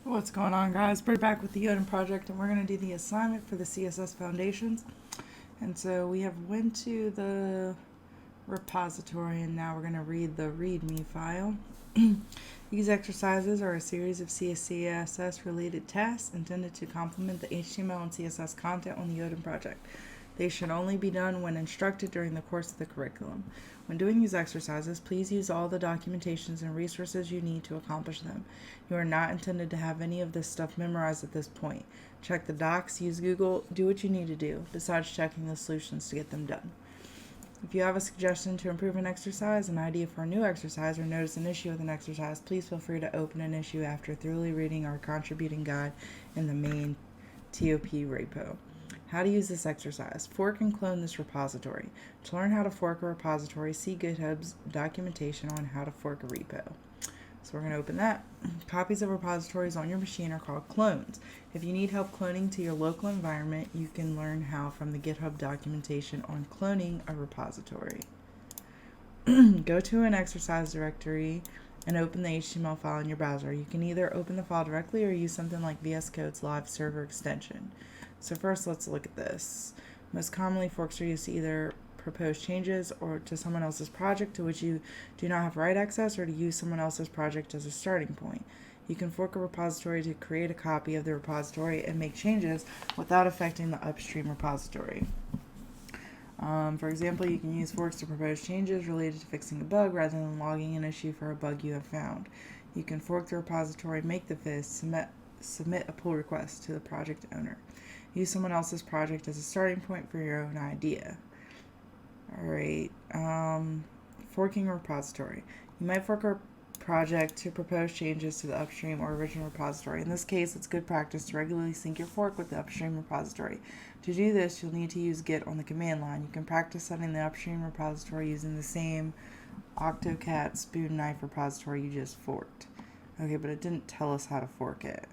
What's going on, guys? We're back with the Odin Project, and we're going to do the assignment for the CSS foundations. And so we have went to the repository, and now we're going to read the README file. These exercises are a series of CSS-related tasks intended to complement the HTML and CSS content on the Odin Project. They should only be done when instructed during the course of the curriculum. When doing these exercises, please use all the documentations and resources you need to accomplish them. You are not intended to have any of this stuff memorized at this point. Check the docs, use Google, do what you need to do, besides checking the solutions to get them done. If you have a suggestion to improve an exercise, an idea for a new exercise, or notice an issue with an exercise, please feel free to open an issue after thoroughly reading our contributing guide in the main TOP repo. How to use this exercise. Fork and clone this repository. To learn how to fork a repository, see GitHub's documentation on how to fork a repo. So we're going to open that. Copies of repositories on your machine are called clones. If you need help cloning to your local environment, you can learn how from the GitHub documentation on cloning a repository. Go to an exercise directory and open the HTML file in your browser. You can either open the file directly or use something like VS Code's live server extension. So first, let's look at this. Most commonly, forks are used to either propose changes or to someone else's project to which you do not have write access, or to use someone else's project as a starting point. You can fork a repository to create a copy of the repository and make changes without affecting the upstream repository. For example, you can use forks to propose changes related to fixing a bug rather than logging an issue for a bug you have found. You can fork the repository, make the fizz, submit a pull request to the project owner. Use someone else's project as a starting point for your own idea. Alright, forking a repository. You might fork a project to propose changes to the upstream or original repository. In this case, it's good practice to regularly sync your fork with the upstream repository. To do this, you'll need to use Git on the command line. You can practice setting the upstream repository using the same Octocat spoon knife repository you just forked. Okay, but it didn't tell us how to fork it.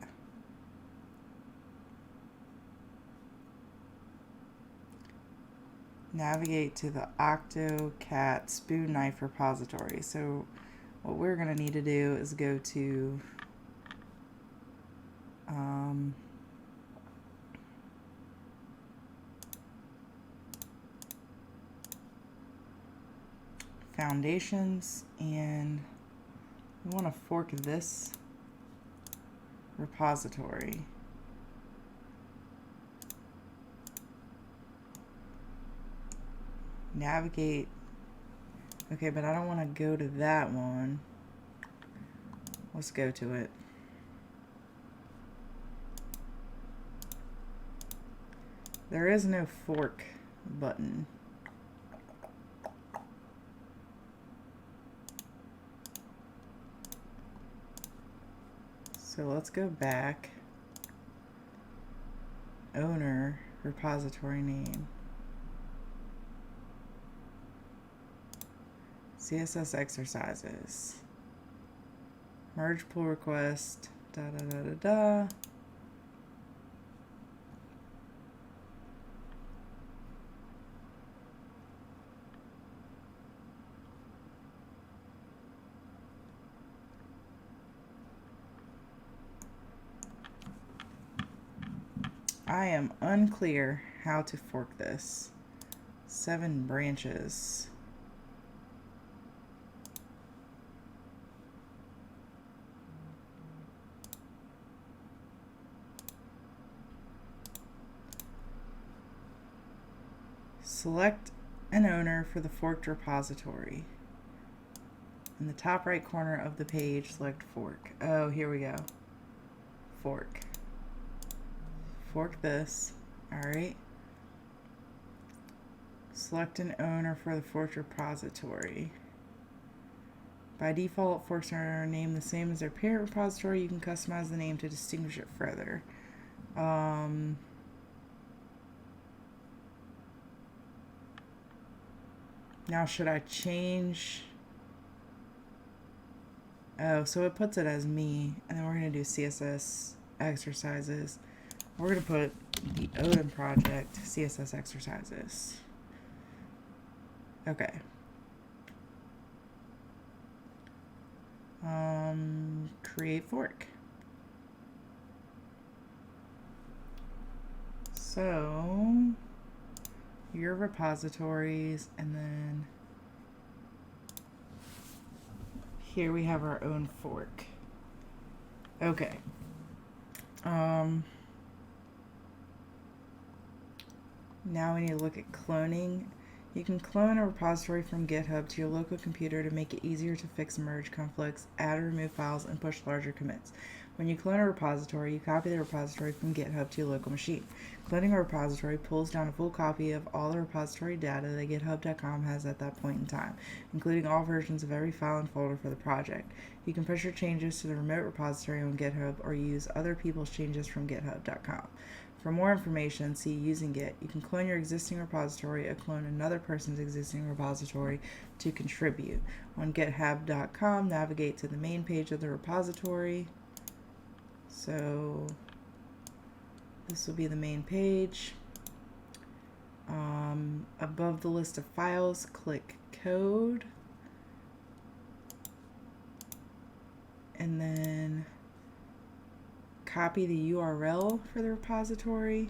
Navigate to the Octocat spoon knife repository. So what we're going to need to do is go to foundations, and we want to fork this repository. Navigate. Okay, but I don't want to go to that one. Let's go to it. There is no fork button. So let's go back. Owner, repository name. CSS exercises. Merge pull request. Da da da da da. I am unclear how to fork this. 7 branches. Select an owner for the forked repository. In the top right corner of the page, select fork. Oh, here we go. Fork. Fork this. Alright. Select an owner for the forked repository. By default, forks are named the same as their parent repository. You can customize the name to distinguish it further. Now, should I change? Oh, so it puts it as me, and then we're going to do CSS exercises. We're going to put the Odin Project CSS exercises. Okay. Create fork. So your repositories, and then here we have our own fork. Okay. Now we need to look at cloning. You can clone a repository from GitHub to your local computer to make it easier to fix merge conflicts, add or remove files, and push larger commits. When you clone a repository, you copy the repository from GitHub to your local machine. Cloning a repository pulls down a full copy of all the repository data that github.com has at that point in time, including all versions of every file and folder for the project. You can push your changes to the remote repository on GitHub or use other people's changes from github.com. For more information, see Using Git. You can clone your existing repository or clone another person's existing repository to contribute. On github.com, navigate to the main page of the repository. So this will be the main page. Above the list of files, click Code. And then copy the URL for the repository.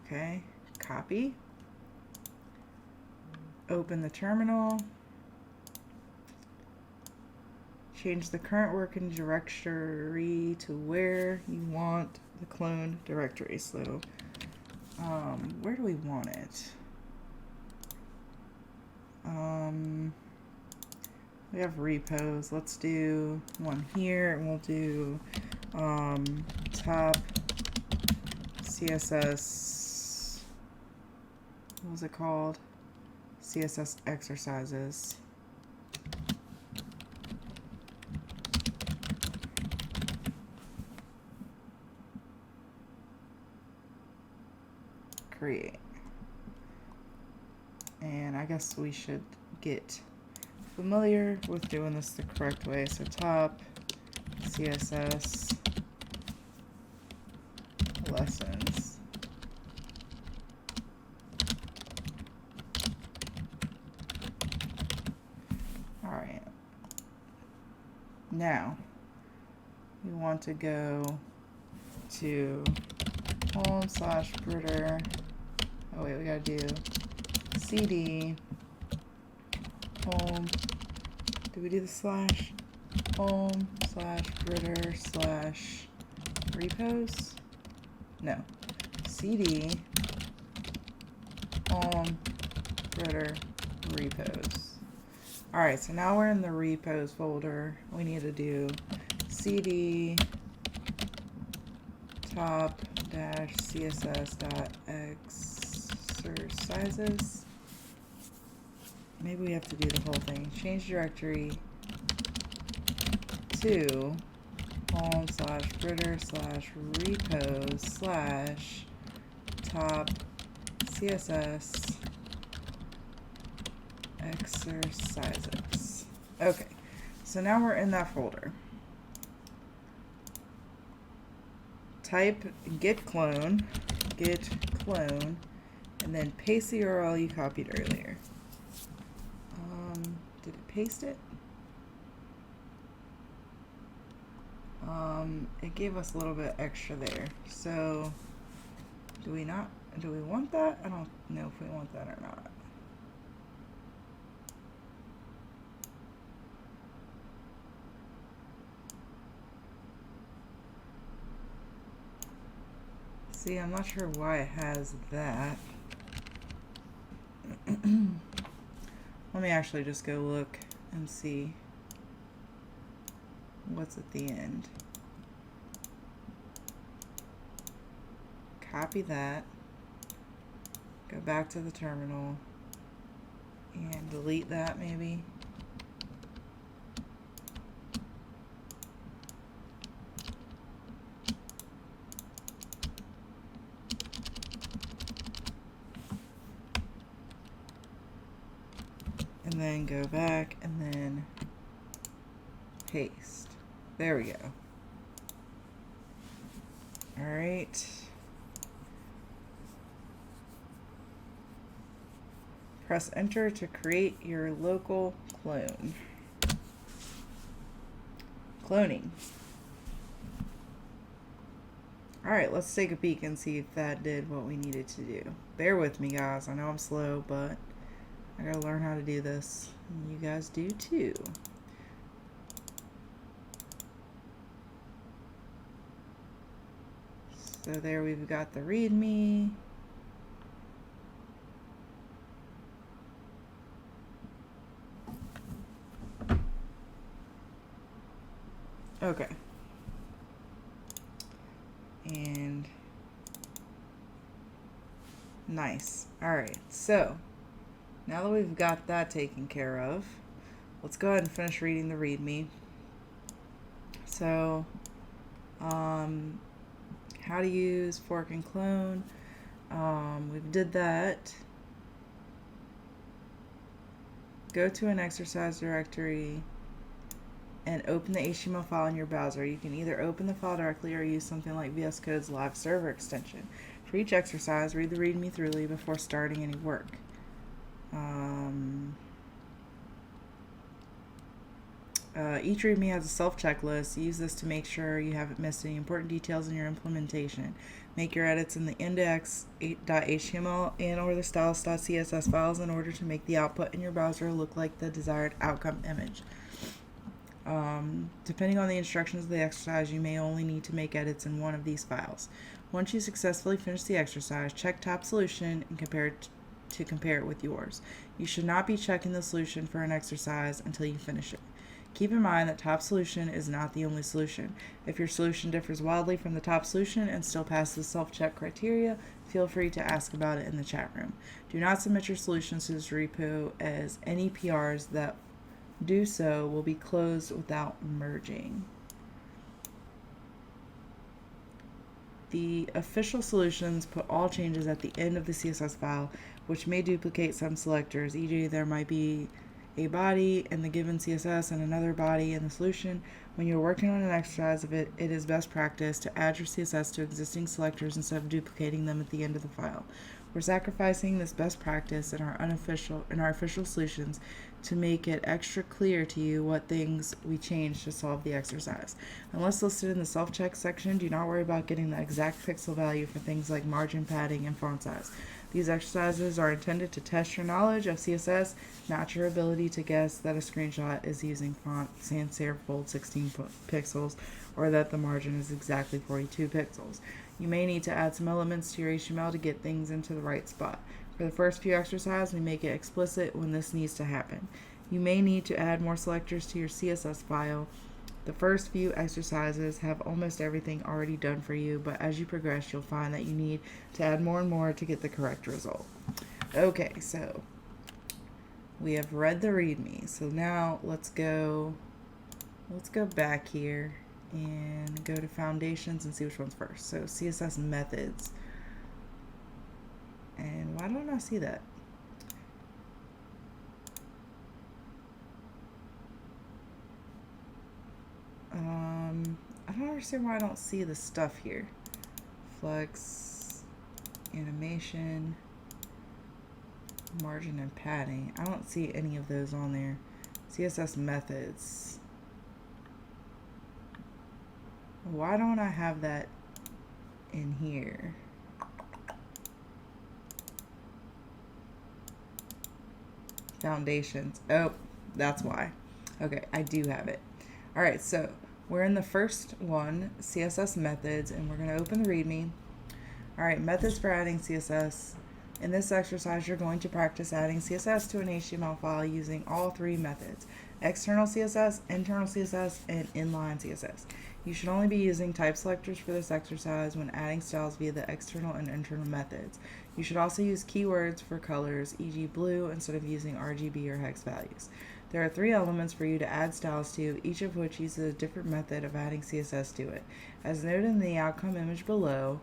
Okay, copy. Open the terminal. Change the current working directory to where you want the clone directory. So, where do we want it? We have repos. Let's do one here, and we'll do top CSS. What was it called? CSS exercises. Create. And I guess we should get familiar with doing this the correct way. So top CSS lessons. All right. Now we want to go to home/Britter. Oh wait, we gotta do CD home. Did we do the slash? home/Britter/repos? No. CD home Britter repos. Alright, so now we're in the repos folder. We need to do CD top -css.exercises. Maybe we have to do the whole thing. Change directory to home/Britter/repos/top CSS exercises. Okay, so now we're in that folder. Type git clone, and then paste the URL you copied earlier. Did it paste it? It gave us a little bit extra there. So, do we want that? I don't know if we want that or not. See, I'm not sure why it has that. Let me actually just go look and see what's at the end. Copy that. Go back to the terminal and delete that maybe. And then go back and then paste. There we go. All right. Press enter to create your local clone. cloning. Alright, let's take a peek and see if that did what we needed to do. Bear with me, guys. I know I'm slow, but I gotta learn how to do this. You guys do too. So there we've got the README. Okay. And nice. Alright, so now that we've got that taken care of, let's go ahead and finish reading the README. So, how to use fork and clone. We did that. Go to an exercise directory and open the HTML file in your browser. You can either open the file directly or use something like VS Code's live server extension. For each exercise, read the README thoroughly before starting any work. Each README has a self-checklist. Use this to make sure you haven't missed any important details in your implementation. Make your edits in the index.html and or the styles.css files in order to make the output in your browser look like the desired outcome image. Depending on the instructions of the exercise, you may only need to make edits in one of these files. Once you successfully finish the exercise, check top solution and compare it with yours. You should not be checking the solution for an exercise until you finish it. Keep in mind that top solution is not the only solution. If your solution differs wildly from the top solution and still passes self-check criteria, feel free to ask about it in the chat room. Do not submit your solutions to this repo, as any PRs that do so will be closed without merging. The official solutions put all changes at the end of the CSS file, which may duplicate some selectors, e.g. there might be a body in the given CSS and another body in the solution. When you're working on an exercise of it, it is best practice to add your CSS to existing selectors instead of duplicating them at the end of the file. We're sacrificing this best practice in our official solutions to make it extra clear to you what things we changed to solve the exercise. Unless listed in the self-check section, do not worry about getting the exact pixel value for things like margin padding and font size. These exercises are intended to test your knowledge of CSS, not your ability to guess that a screenshot is using font sans serif bold 16 pixels or that the margin is exactly 42 pixels. You may need to add some elements to your HTML to get things into the right spot. For the first few exercises, we make it explicit when this needs to happen. You may need to add more selectors to your CSS file. The first few exercises have almost everything already done for you, but as you progress, you'll find that you need to add more and more to get the correct result. Okay, so we have read the README. So now let's go back here and go to foundations and see which one's first. So CSS methods. And why don't I see that? I don't understand why I don't see the stuff here. Flex, animation, margin and padding. I don't see any of those on there. CSS methods. Why don't I have that in here? Foundations. Oh, that's why. Okay, I do have it. All right, so we're in the first one, CSS methods, and we're going to open the README. All right, methods for adding CSS. In this exercise, you're going to practice adding CSS to an HTML file using all three methods: external CSS, internal CSS, and inline CSS. You should only be using type selectors for this exercise when adding styles via the external and internal methods. You should also use keywords for colors, e.g. blue, instead of using RGB or hex values. There are 3 elements for you to add styles to, each of which uses a different method of adding CSS to it. As noted in the outcome image below,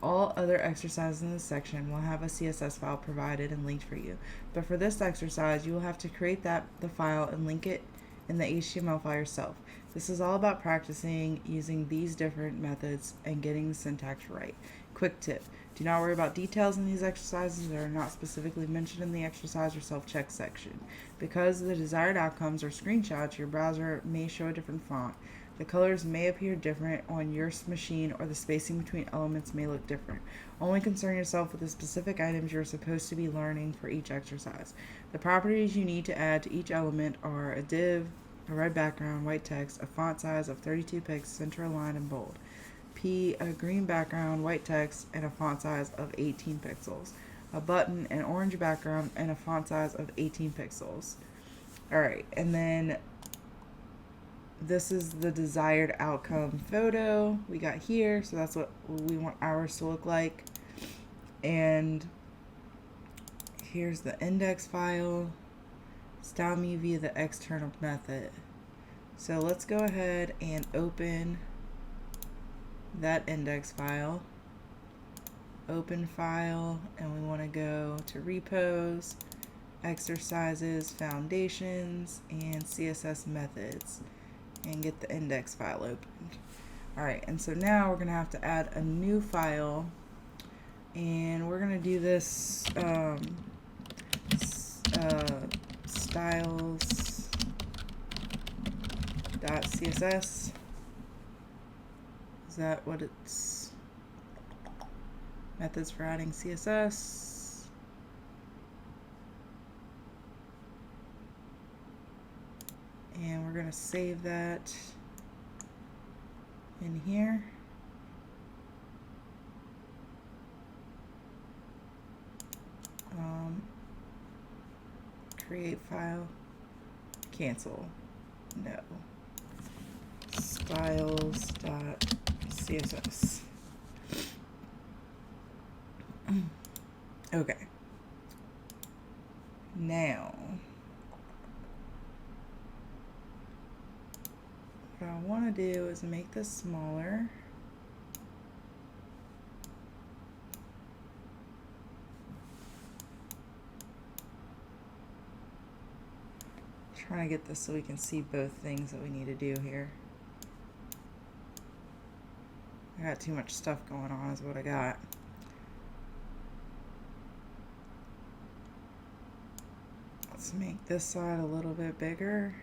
all other exercises in this section will have a CSS file provided and linked for you. But for this exercise, you will have to create the file and link it in the HTML file yourself. This is all about practicing using these different methods and getting the syntax right. Quick tip: do not worry about details in these exercises that are not specifically mentioned in the exercise or self-check section. Because the desired outcomes are screenshots, your browser may show a different font. The colors may appear different on your machine, or the spacing between elements may look different. Only concern yourself with the specific items you're supposed to be learning for each exercise. The properties you need to add to each element are a div, a red background, white text, a font size of 32 pixels, center aligned and bold. P, a green background, white text, and a font size of 18 pixels. A button, an orange background, and a font size of 18 pixels. Alright, and then this is the desired outcome photo we got here, so that's what we want ours to look like. And here's the index file. Style me via the external method. So let's go ahead and open that index file. Open file, and we want to go to repos, exercises, foundations, and CSS methods, and get the index file opened. Alright, and so now we're going to have to add a new file, and we're going to do this styles.css. Is that what it's? Methods for adding CSS. And we're going to save that in here. Create file. Cancel. No. Styles.css. Okay. Now, what I want to do is make this smaller. Trying to get this so we can see both things that we need to do here. I got too much stuff going on is what I got. Let's make this side a little bit bigger.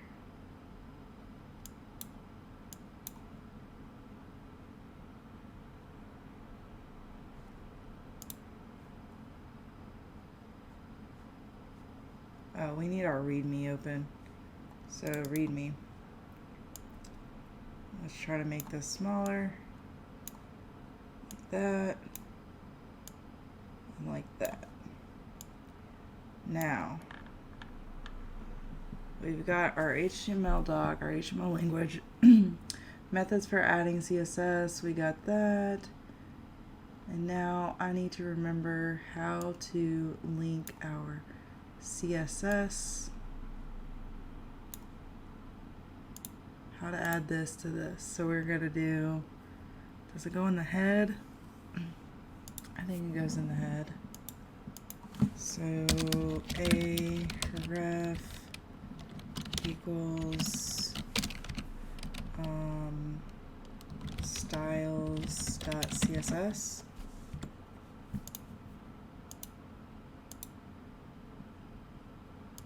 Oh, we need our README open. So README. Let's try to make this smaller. Like that. And like that. Now, we've got our HTML doc, our HTML language, methods for adding CSS, we got that. And now I need to remember how to link our CSS, how to add this to this. So we're going to do, does it go in the head? I think it goes in the head. So a ref equals styles.css.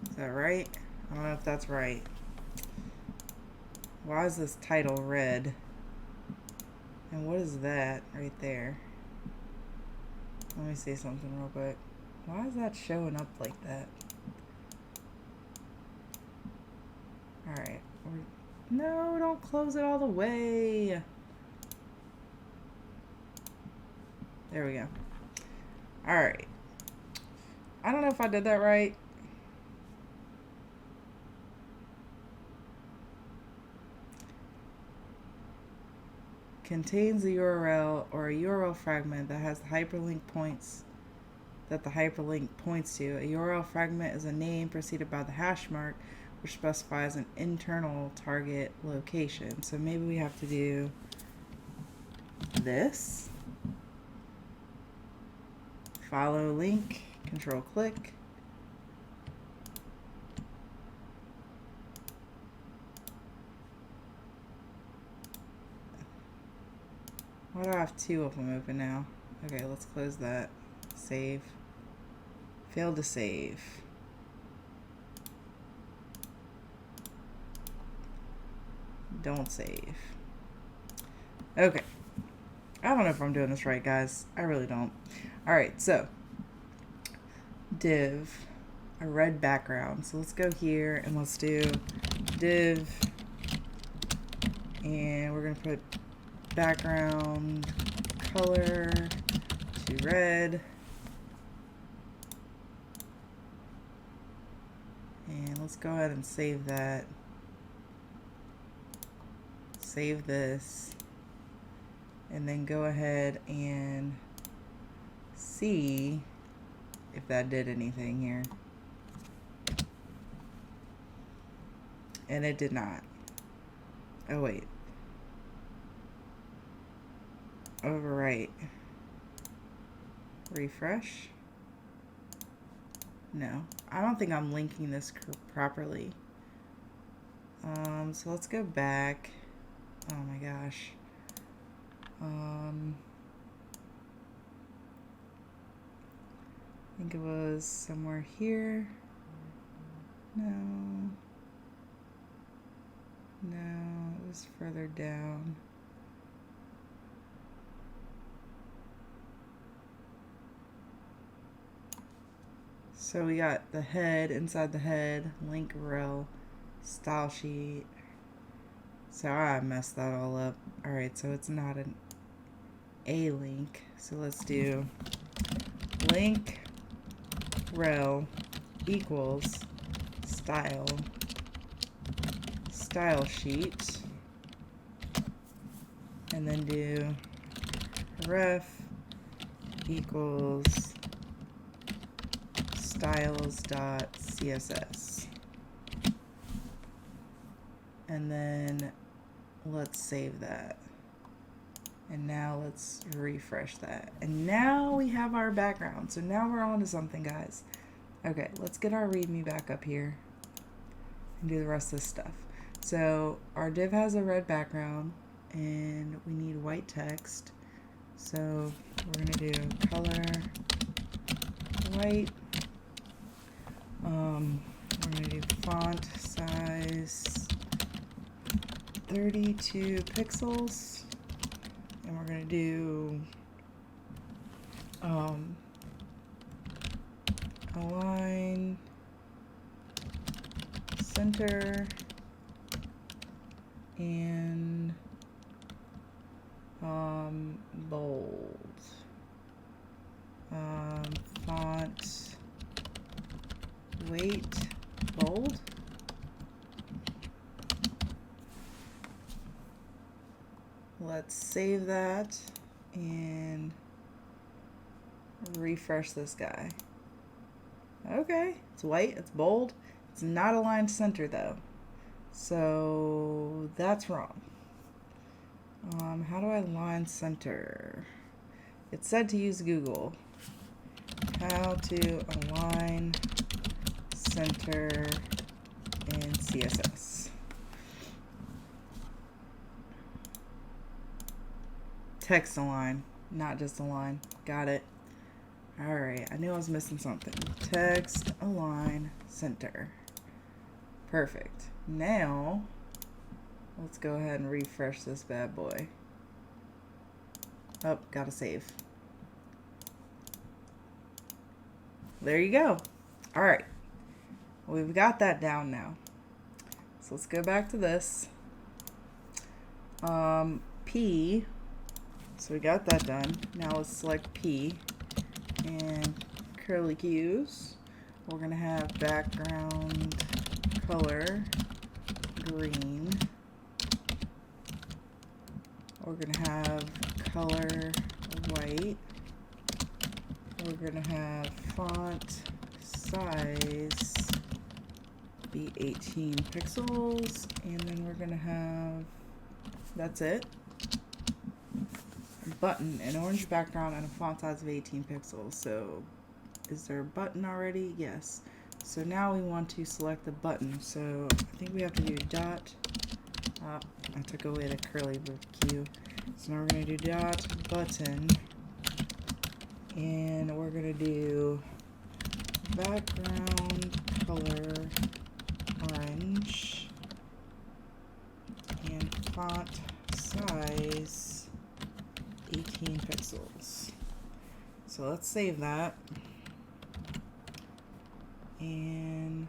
Is that right? I don't know if that's right. Why is this title red? And what is that right there? Let me see something real quick. Why is that showing up like that? Alright. No, don't close it all the way. There we go. Alright. I don't know if I did that right. Contains a URL or a URL fragment that has the hyperlink points that the hyperlink points to. A URL fragment is a name preceded by the hash mark, which specifies an internal target location. So maybe we have to do this. Follow link, control click. Why do I have two of them open now? Okay, let's close that. Save. Failed to save. Don't save. Okay. I don't know if I'm doing this right, guys. I really don't. All right, so div, a red background. So let's go here and let's do div, and we're going to put background color to red. And let's go ahead and save that. Save this. And then go ahead and see if that did anything here. And it did not. Oh, wait. Overwrite. Refresh. No, I don't think I'm linking this properly. So let's go back. Oh my gosh. I think it was somewhere here. No, it was further down. So we got the head, inside the head, link rel, style sheet. So I messed that all up. Alright, so it's not an A link. So let's do link rel equals style sheet. And then do ref equals styles.css. And then let's save that. And now let's refresh that. And now we have our background. So now we're on to something, guys. Okay, let's get our README back up here and do the rest of this stuff. So our div has a red background and we need white text. So we're gonna do color white. We're gonna do font size 32 pixels, and we're gonna do align center and bold, font weight bold. Let's save that and refresh this guy. Okay, it's white, it's bold. It's not aligned center though. So that's wrong. How do I align center? It said to use Google. How to align center in CSS. Text align, not just align. Got it. All right, I knew I was missing something. Text align center. Perfect. Now, let's go ahead and refresh this bad boy. Oh, gotta save. There you go. All right, we've got that down now. So let's go back to this. P. So we got that done. Now let's select P and curly cues. We're gonna have background color green. We're gonna have color white. We're gonna have font size be 18 pixels, and then we're gonna have, that's it, a button, an orange background, and a font size of 18 pixels. So is there a button already? Yes. So now we want to select the button. So I think we have to do dot, I took away the curly cue. So now we're gonna do dot button, and we're gonna do background color orange and font size So let's save that and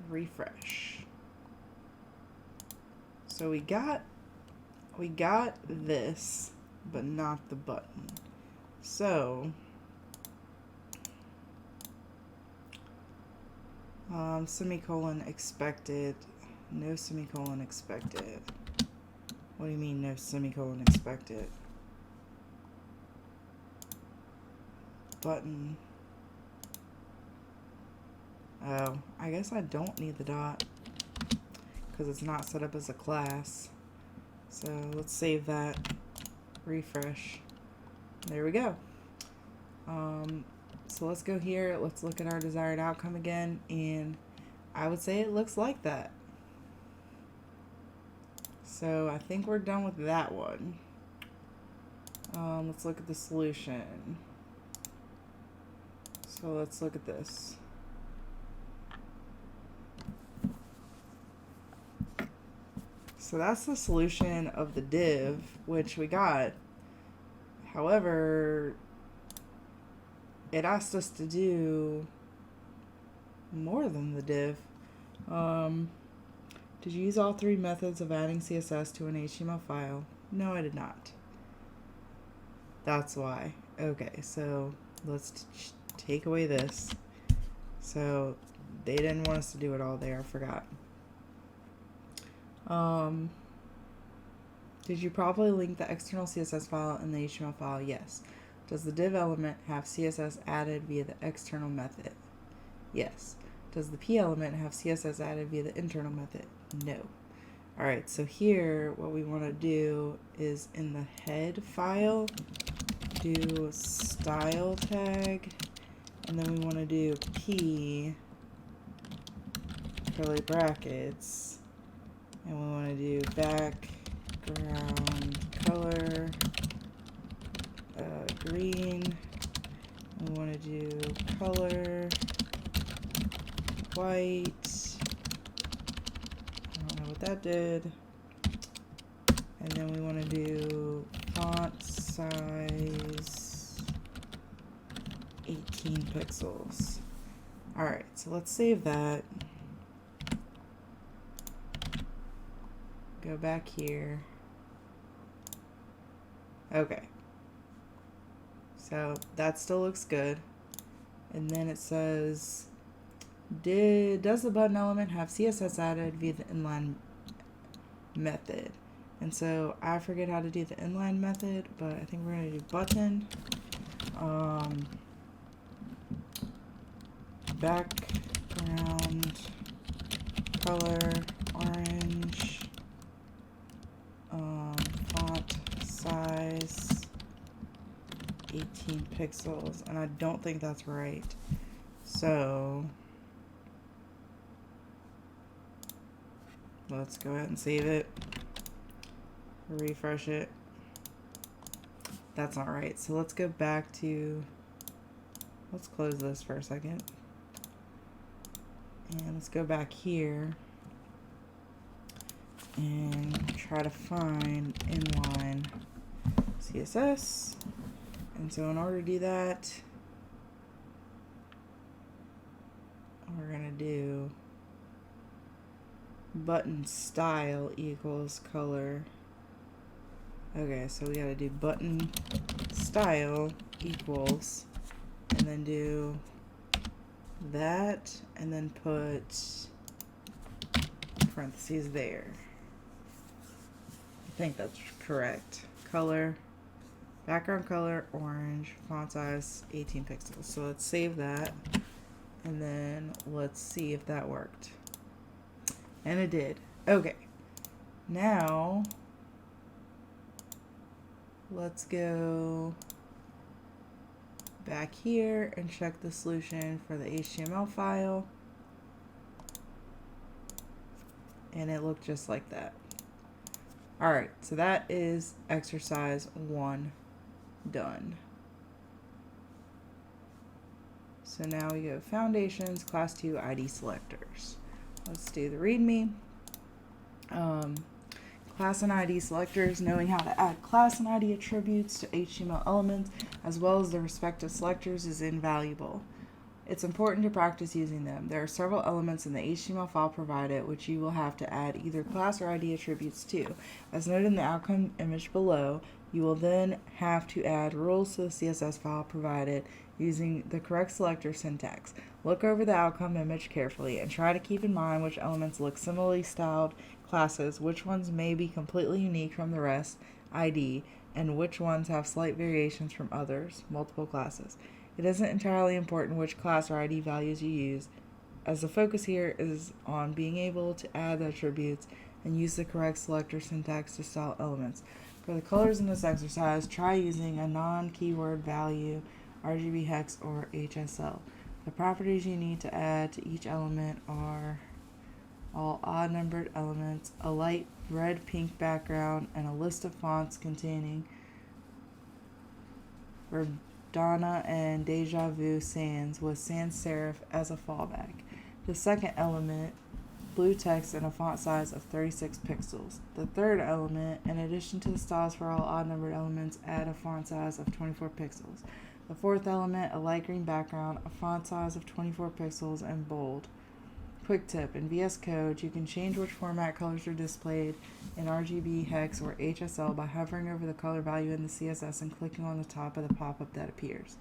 refresh. So we got this, but not the button. So semicolon expected, no semicolon expected. What do you mean no semicolon expected? Button. Oh, I guess I don't need the dot because it's not set up as a class. So let's save that, refresh. There we go. So let's go here, let's look at our desired outcome again, and I would say it looks like that. So I think we're done with that one. Let's look at the solution. So let's look at this. So that's the solution of the div, which we got. However, it asked us to do more than the div. Did you use all three methods of adding CSS to an HTML file? No, I did not. That's why. Okay, so let's take away this. So they didn't want us to do it all there, I forgot. Did you properly link the external CSS file and the HTML file? Yes. Does the div element have CSS added via the external method? Yes. Does the P element have CSS added via the internal method? No. Alright, so here what we want to do is in the head file, do style tag, and then we want to do P, curly brackets, and we want to do background color, green, we want to do color, white, I don't know what that did, and then we want to do font size 18 pixels. Alright, so let's save that. Go back here. Okay. So that still looks good. And then it says, does the button element have CSS added via the inline method? And so I forget how to do the inline method, but I think we're going to do button. Background color orange, font size 18 pixels, and I don't think that's right. So let's go ahead and save it, refresh it. That's not right. So let's go back to, let's close this for a second. And let's go back here and try to find inline CSS. And so in order to do that, we're going to do button style equals color. Okay, so we got to do button style equals, and then do that, and then put parentheses there. I think that's correct. Color, background color, orange, font size 18 pixels. So let's save that, and then let's see if that worked. And it did. Okay. Now let's go back here and check the solution for the HTML file, and it looked just like that. Alright, so that is exercise 1 done. So now we go foundations, class 2 ID selectors. Let's do the README. Class and ID selectors. Knowing how to add class and ID attributes to HTML elements as well as the respective selectors is invaluable. It's important to practice using them. There are several elements in the HTML file provided which you will have to add either class or ID attributes to. As noted in the outcome image below, you will then have to add rules to the CSS file provided using the correct selector syntax. Look over the outcome image carefully and try to keep in mind which elements look similarly styled classes, which ones may be completely unique from the rest, ID, and which ones have slight variations from others, multiple classes. It isn't entirely important which class or ID values you use, as the focus here is on being able to add the attributes and use the correct selector syntax to style elements. For the colors in this exercise, try using a non-keyword value, RGB hex, or HSL. The properties you need to add to each element are all odd-numbered elements, a light red-pink background, and a list of fonts containing Verdana and Deja Vu sans with sans serif as a fallback. The second element, blue text and a font size of 36 pixels. The third element, in addition to the styles for all odd-numbered elements, add a font size of 24 pixels. The fourth element, a light green background, a font size of 24 pixels, and bold. Quick tip, in VS Code, you can change which format colors are displayed in RGB, hex, or HSL by hovering over the color value in the CSS and clicking on the top of the pop-up that appears.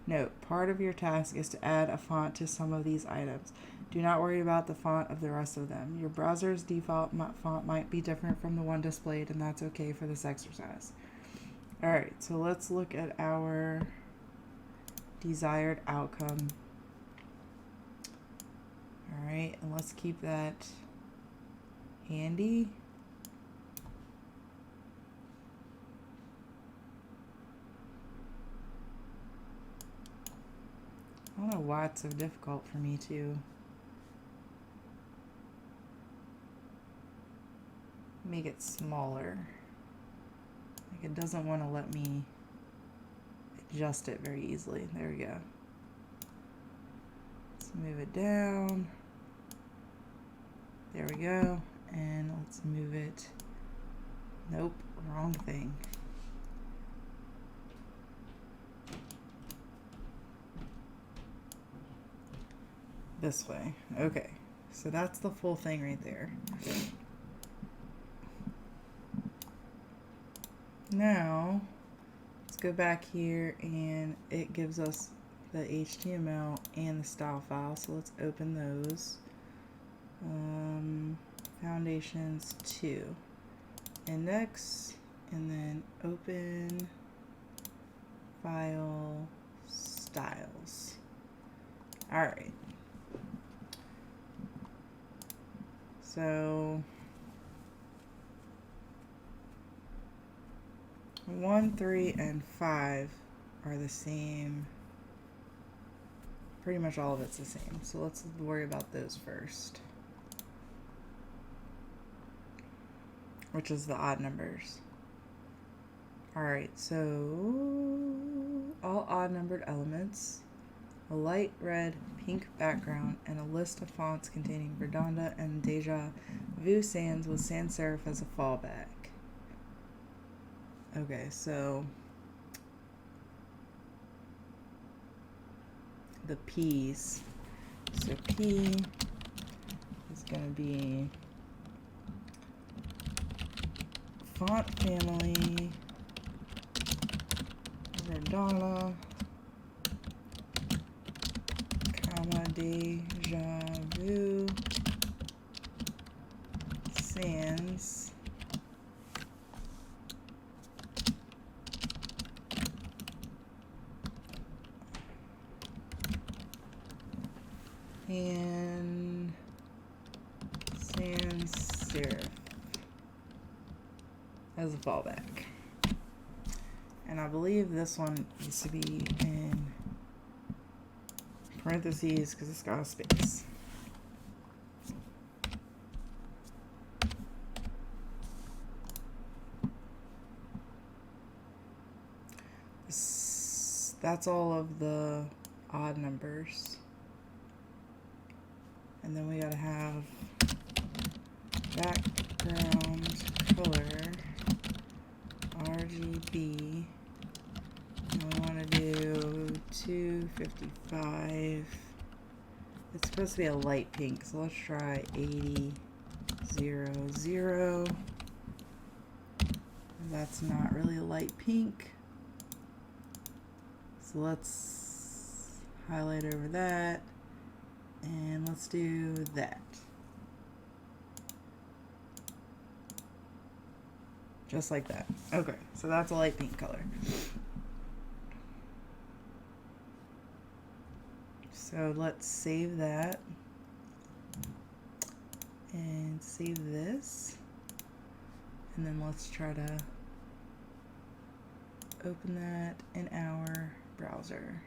Note, part of your task is to add a font to some of these items. Do not worry about the font of the rest of them. Your browser's default font might be different from the one displayed, and that's okay for this exercise. Alright, so let's look at our desired outcome. Alright, and let's keep that handy. I don't know why it's so difficult for me to make it smaller. Like, it doesn't want to let me adjust it very easily. There we go. Let's move it down. There we go. And let's move it. Nope, wrong thing. This way. Okay, so that's the full thing right there. Now, let's go back here and it gives us the HTML and the style file. So let's open those. Foundations 2. Index, and then open file styles. Alright. So 1, 3, and 5 are the same. Pretty much all of it's the same. So let's worry about those first, which is the odd numbers. Alright, so all odd numbered elements, a light red pink background, and a list of fonts containing Verdana and Deja Vu sans with sans serif as a fallback. Okay, so the P's. So P is going to be font family, Verdana, comma, Deja Vu, sans, and sans serif as a fallback. And I believe this one needs to be in parentheses because it's got a space. That's all of the odd numbers. And then we gotta have background color B. And we want to do 255. It's supposed to be a light pink, so let's try 8000. That's not really a light pink. So let's highlight over that, and let's do that. Just like that. Okay, so that's a light pink color. So let's save that and save this, and then let's try to open that in our browser.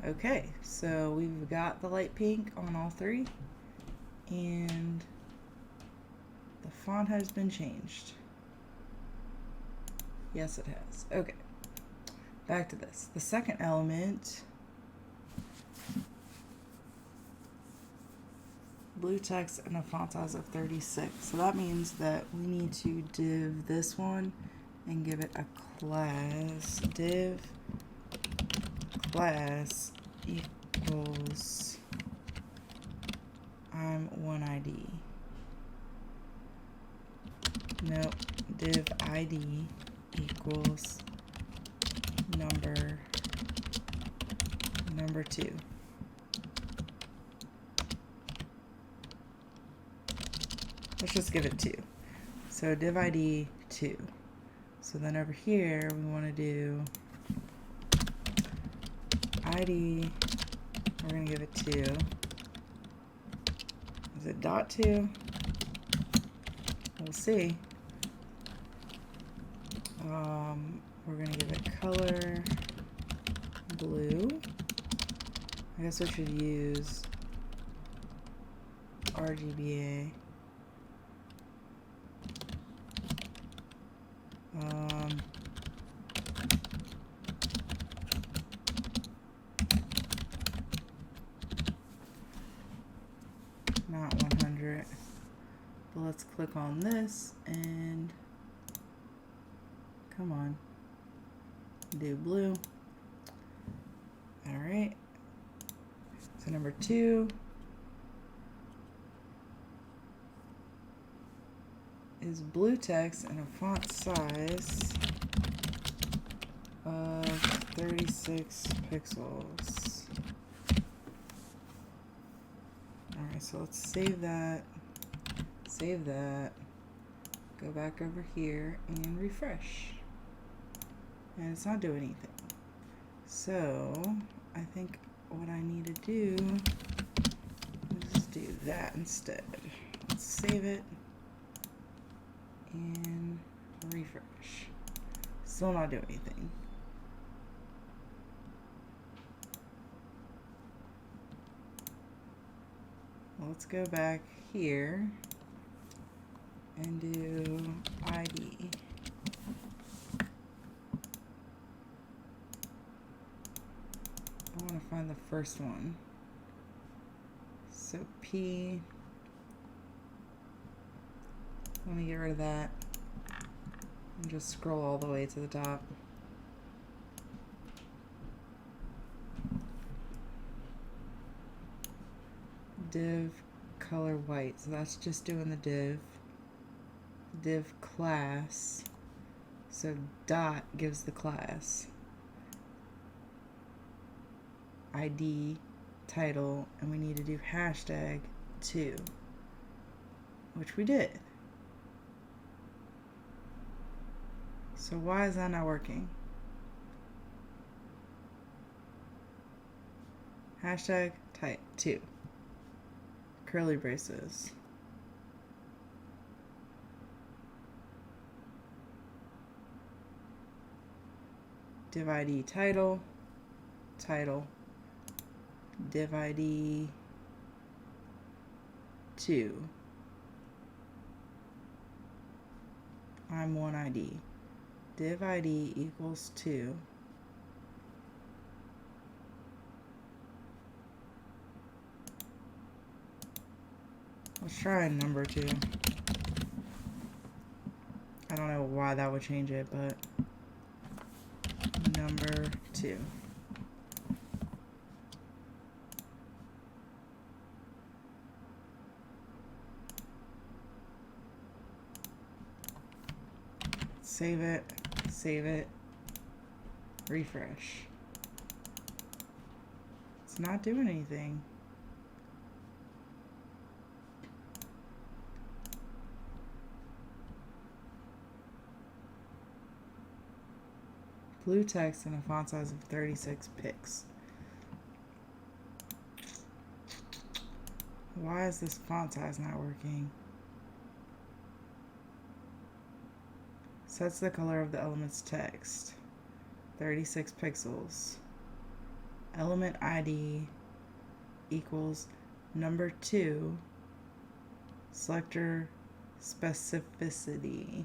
Okay, so we've got the light pink on all three, and the font has been changed. Yes, it has. Okay, back to this. The second element, blue text and a font size of 36. So that means that we need to div this one and give it a class. Div class equals I'm one ID. Nope. Div ID equals number 2. Let's just give it 2. So div ID 2. So then over here we want to do ID, we're going to give it 2. Is it dot 2? We'll see. We're going to give it color blue. I guess we should use RGBA. Not 100. But let's click on this and come on, do blue. All right. So number 2 is blue text and a font size of 36 pixels. All right, so let's save that, go back over here and refresh. And it's not doing anything. So I think what I need to do is do that instead. Let's save it and refresh. Still not doing anything. Let's go back here and do ID. I want to find the first one. So P, let me get rid of that and just scroll all the way to the top. Div color white, so that's just doing the div class, so dot gives the class ID title, and we need to do hashtag 2, which we did. So why is that not working? Hashtag type 2 curly braces. Div ID title, div ID 2, I'm one ID, div ID equals 2, Let's try number 2. I don't know why that would change it, but number 2. Save it, refresh. It's not doing anything. Blue text and a font size of 36 pixels. Why is this font size not working? Sets the color of the element's text. 36 pixels. Element ID equals number 2 selector specificity.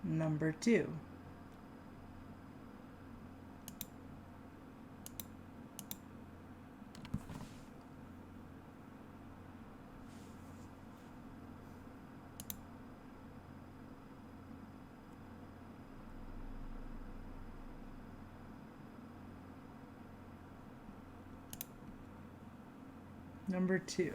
Number 2. Number 2.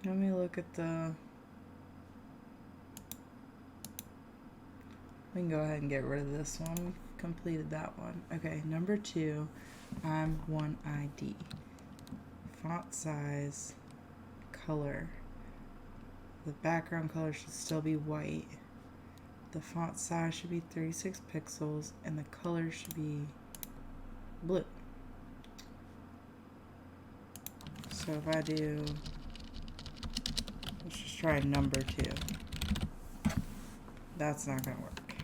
Let me look at the... We can go ahead and get rid of this one. We've completed that one. Okay, number 2, I'm 1ID. Font size, color. The background color should still be white. The font size should be 36 pixels and the color should be blue. So if I do, let's just try number 2. That's not gonna work.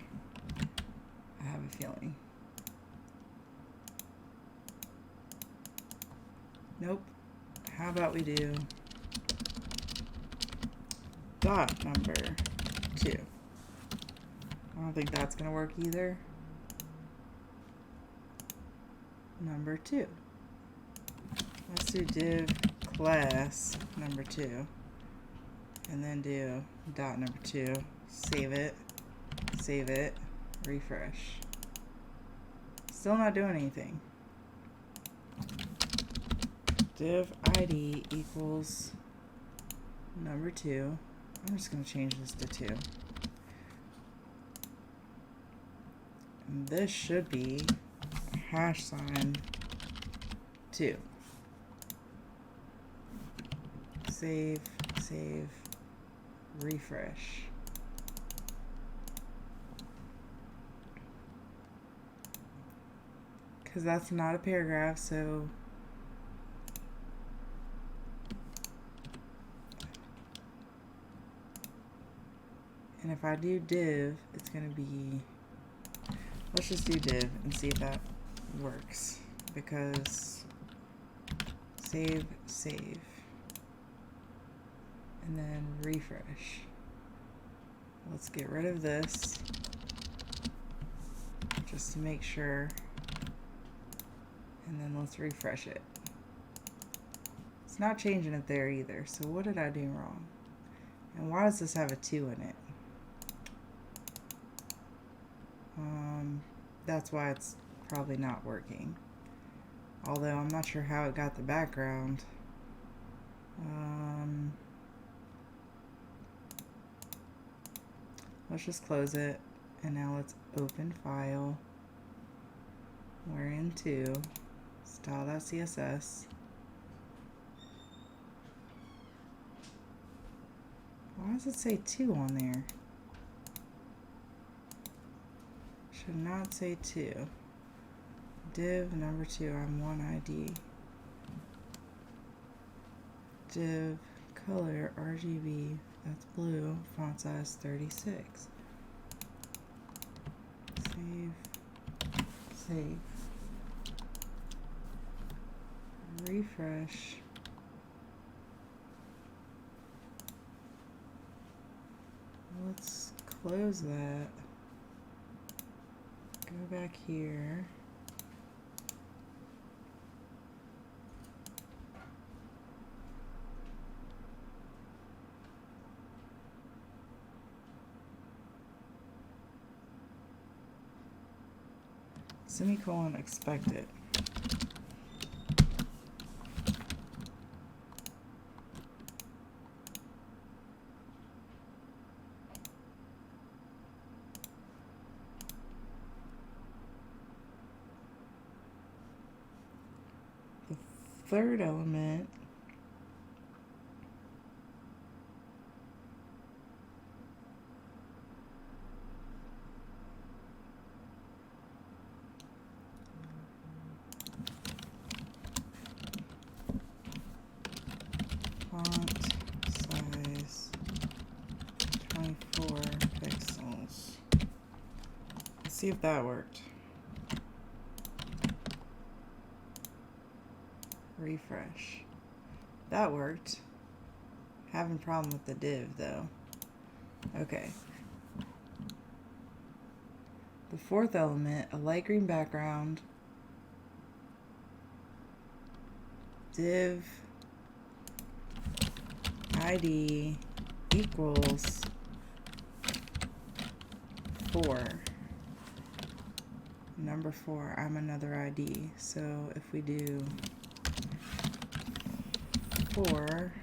I have a feeling. Nope. How about we do dot number 2. I don't think that's gonna work either. Number 2. Let's do div class number 2 and then do dot number 2. Save it, refresh. Still not doing anything. Div ID equals number 2. I'm just going to change this to 2. And this should be #2. Save, refresh. Because that's not a paragraph, so and if I do div, it's going to be, let's just do div and see if that works. Because save, and then refresh. Let's get rid of this just to make sure. And then let's refresh it. It's not changing it there either. So what did I do wrong? And why does this have a 2 in it? That's why it's probably not working. Although I'm not sure how it got the background. Let's just close it. And now let's open file. We're into style.css. Why does it say 2 on there? Should not say 2. Div number 2, I'm 1ID. Div color RGB, that's blue, font size 36. Save. Refresh. Let's close that. Go back here. Semicolon expected. The third element font size 24 pixels. Let's see if that worked. Refresh. That worked. Having a problem with the div though. Okay. The fourth element, a light green background, div ID equals 4. Number 4, I'm another ID. So if we do 4,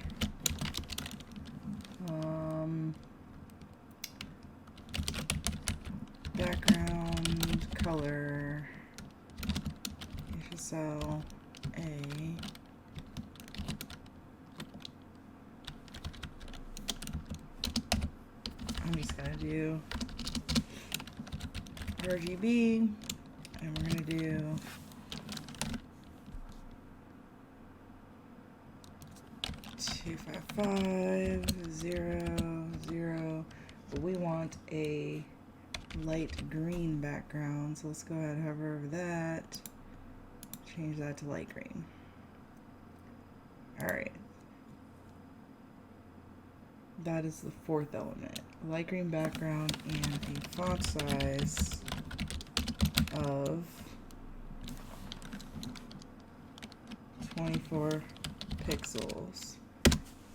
background color, HSL A, I'm just gonna do RGB, and we're gonna do 25500, but we want a light green background, so let's go ahead and hover over that, change that to light green. Alright, that is the fourth element, light green background and a font size of 24 pixels,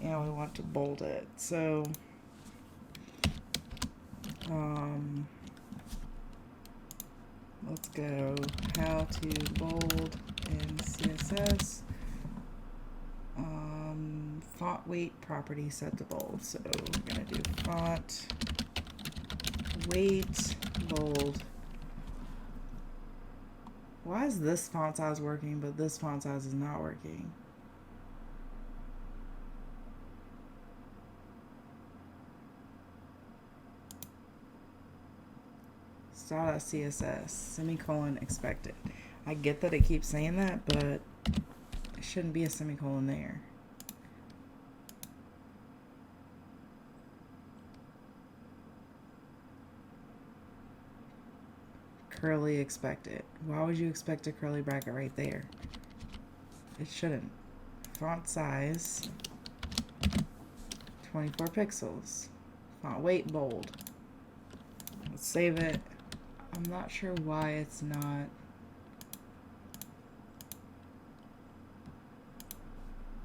and we want to bold it. So let's go how to bold in CSS. Font weight property set to bold. So we're gonna do font weight bold. Why is this font size working but this font size is not working? Style.css, semicolon expected. I get that it keeps saying that, but it shouldn't be a semicolon there. Curly expected. Why would you expect a curly bracket right there? It shouldn't. Font size 24 pixels. Font weight bold. Let's save it. I'm not sure why it's not.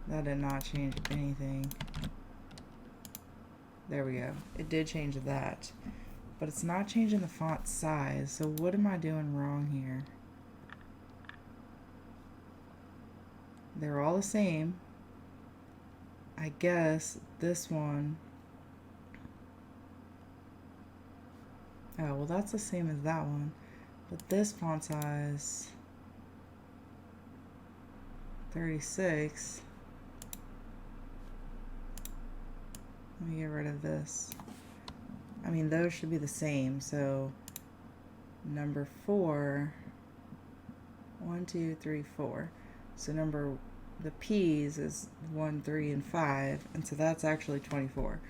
That did not change anything. There we go. It did change that. But it's not changing the font size. So what am I doing wrong here? They're all the same. I guess this one. Oh, well, that's the same as that one. But this font size, 36. Let me get rid of this. I mean, those should be the same. So, number 4, 1, 2, 3, 4. So the P's is 1, 3, and 5. And so that's actually 24.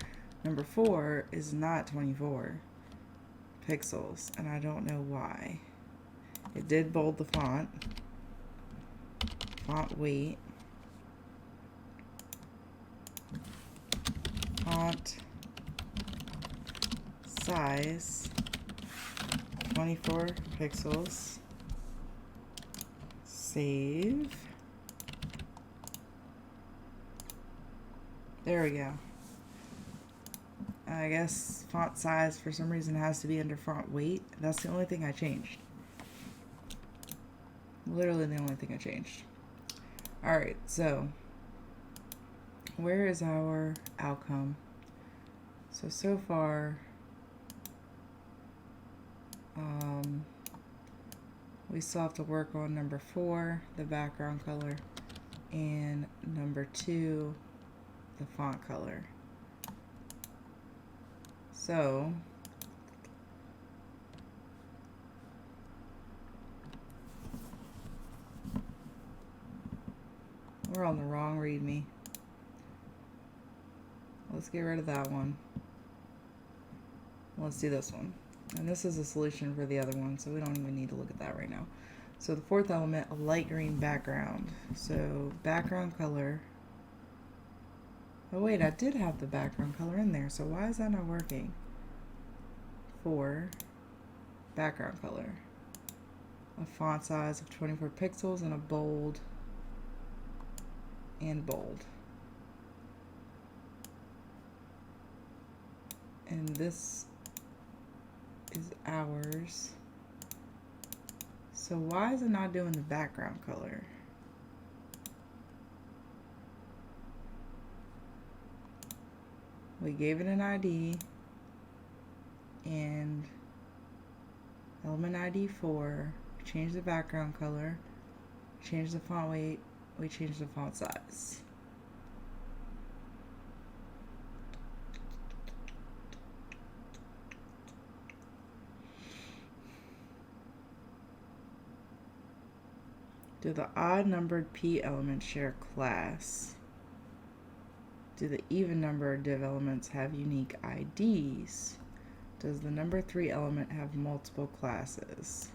Number 4 is not 24 pixels, and I don't know why. It did bold the font. Font weight. Font size 24 pixels. Save. There we go. I guess font size for some reason has to be under font weight. That's the only thing I changed. Literally the only thing I changed. Alright, so where is our outcome? So far, we still have to work on number 4, the background color, and number 2, the font color. So we're on the wrong README. Let's get rid of that one. Let's do this one. And this is a solution for the other one, so we don't even need to look at that right now. So the fourth element, a light green background. So background color. Oh wait, I did have the background color in there, so why is that not working? 4, background color. A font size of 24 pixels and a bold and bold. And this is ours. So why is it not doing the background color? We gave it an ID and element ID 4, we changed the background color, changed the font weight, we changed the font size. Do the odd numbered P elements share class? Do the even numbered div elements have unique IDs? Does the number 3 element have multiple classes?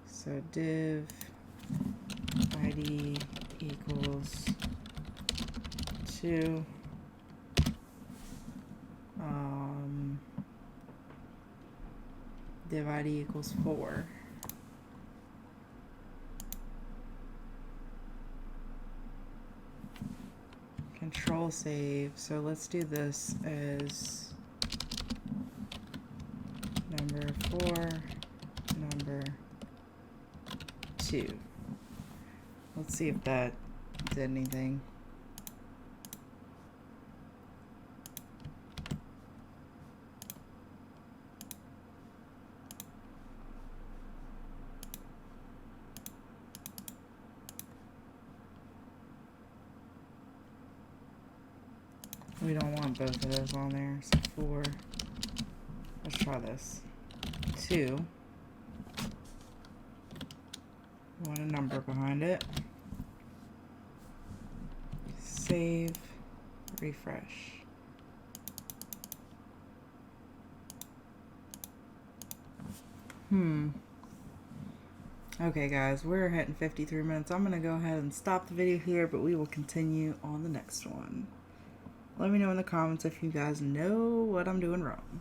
So div ID equals 2. Div ID equals 4. Control save. So let's do this as number 4, number 2. Let's see if that did anything. We don't want both of those on there. So 4. Let's try this. 2. We want a number behind it. Save. Refresh. Okay guys, we're hitting 53 minutes. I'm going to go ahead and stop the video here, but we will continue on the next one. Let me know in the comments if you guys know what I'm doing wrong.